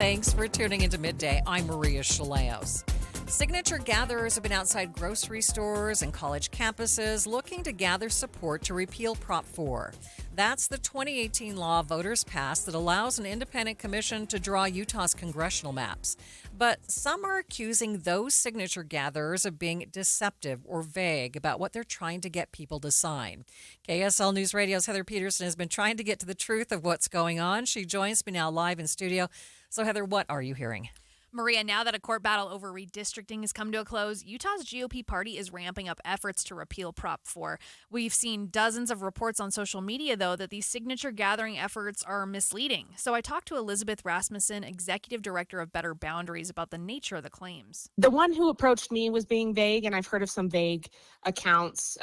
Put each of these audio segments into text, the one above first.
Thanks for tuning into Midday. I'm Maria Chaleos. Signature gatherers have been outside grocery stores and college campuses looking to gather support to repeal Prop 4. That's the 2018 law voters passed that allows an independent commission to draw Utah's congressional maps. But some are accusing those signature gatherers of being deceptive or vague about what they're trying to get people to sign. KSL NewsRadio's Heather Peterson has been trying to get to the truth of what's going on. She joins me now live in studio. So, Heather, what are you hearing? Maria, now that a court battle over redistricting has come to a close, Utah's GOP party is ramping up efforts to repeal Prop 4. We've seen dozens of reports on social media, though, that these signature gathering efforts are misleading. So I talked to Elizabeth Rasmussen, Executive Director of Better Boundaries, about the nature of the claims. The one who approached me was being vague, and I've heard of some vague accounts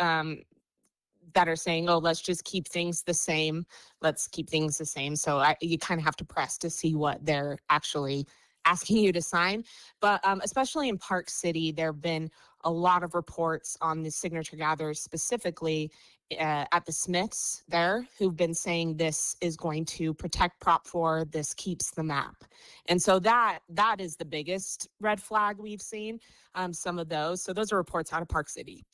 that are saying, oh, let's just keep things the same. Let's keep things the same. So you kind of have to press to see what they're actually asking you to sign. But especially in Park City, there have been a lot of reports on the signature gatherers, specifically at the Smiths there, who've been saying this is going to protect Prop 4, this keeps the map. And so that is the biggest red flag we've seen, some of those. So those are reports out of Park City.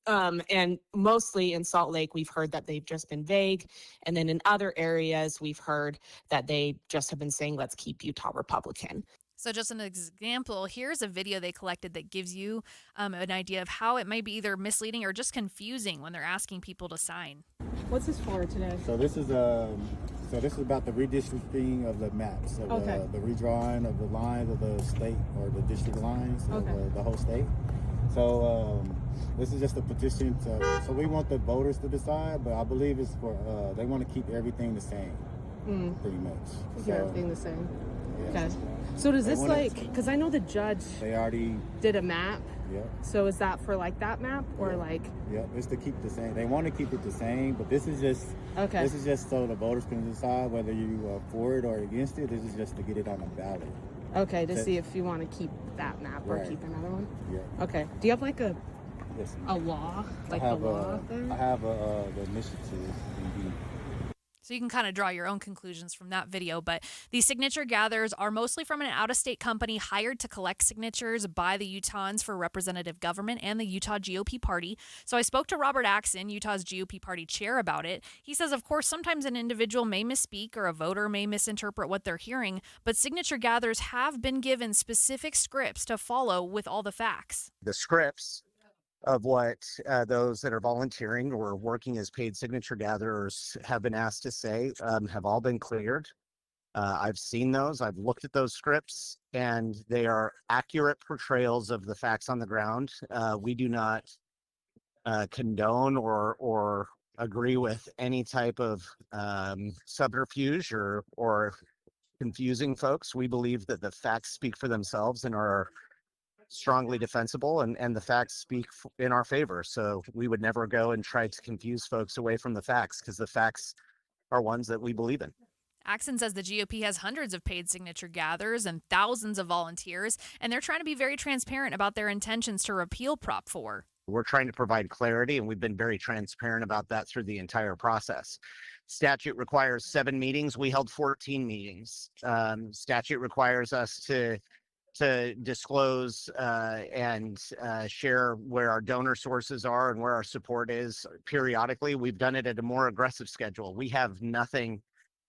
And mostly in Salt Lake, we've heard that they've just been vague. And then in other areas, we've heard that they just have been saying, let's keep Utah Republican. So just an example, here's a video they collected that gives you an idea of how it might be either misleading or just confusing when they're asking people to sign. What's this for today? So this is about the redistricting of the maps, of the redrawing of the lines of the state or the district lines of the whole state. So this is just a petition so we want the voters to decide, but I believe it's for they want to keep everything the same, pretty much. Keep everything the same. Yeah. Okay. So does this because I know the judge did a map. Yeah. So is that for like that map or Yeah, it's to keep the same. They want to keep it the same, but this is just so the voters can decide whether you are for it or against it. This is just to get it on the ballot. Okay, to see if you want to keep that map or keep another one. Yeah. Okay. Do you have like a law, like the law there? I have the initiative. Indeed. So you can kind of draw your own conclusions from that video. But these signature gatherers are mostly from an out-of-state company hired to collect signatures by the Utahns for representative government and the Utah GOP party. So I spoke to Robert Axon, Utah's GOP party chair, about it. He says, of course, sometimes an individual may misspeak or a voter may misinterpret what they're hearing, but signature gatherers have been given specific scripts to follow with all the facts. The scripts of what those that are volunteering or working as paid signature gatherers have been asked to say have all been cleared. I've seen those. I've looked at those scripts, and they are accurate portrayals of the facts on the ground. We do not condone or agree with any type of subterfuge or confusing folks. We believe that the facts speak for themselves and are strongly defensible, and the facts speak in our favor. So we would never go and try to confuse folks away from the facts, because the facts are ones that we believe in. Axon says the GOP has hundreds of paid signature gatherers and thousands of volunteers, and they're trying to be very transparent about their intentions to repeal Prop 4. We're trying to provide clarity, and we've been very transparent about that through the entire process. Statute requires 7 meetings. We held 14 meetings. Statute requires us to disclose and share where our donor sources are and where our support is periodically. We've done it at a more aggressive schedule. We have nothing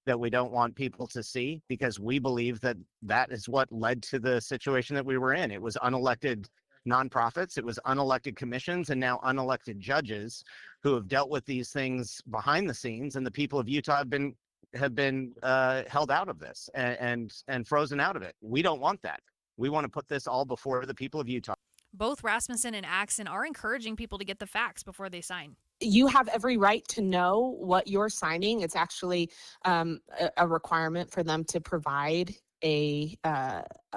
that we don't want people to see, because we believe that that is what led to the situation that we were in. It was unelected nonprofits, it was unelected commissions, and now unelected judges who have dealt with these things behind the scenes, and the people of Utah have been held out of this and frozen out of it. We don't want that. We want to put this all before the people of Utah. Both Rasmussen and Axon are encouraging people to get the facts before they sign. You have every right to know what you're signing. It's actually a requirement for them to provide a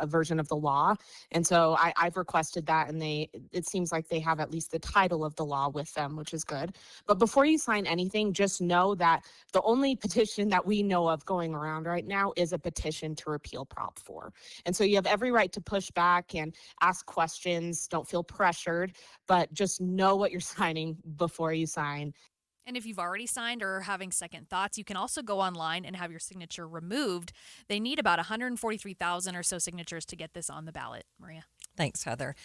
version of the law. And so I've requested that, and it seems like they have at least the title of the law with them, which is good. But before you sign anything, just know that the only petition that we know of going around right now is a petition to repeal Prop 4. And so you have every right to push back and ask questions. Don't feel pressured, but just know what you're signing before you sign. And if you've already signed or are having second thoughts, you can also go online and have your signature removed. They need about 143,000 or so signatures to get this on the ballot, Maria. Thanks, Heather.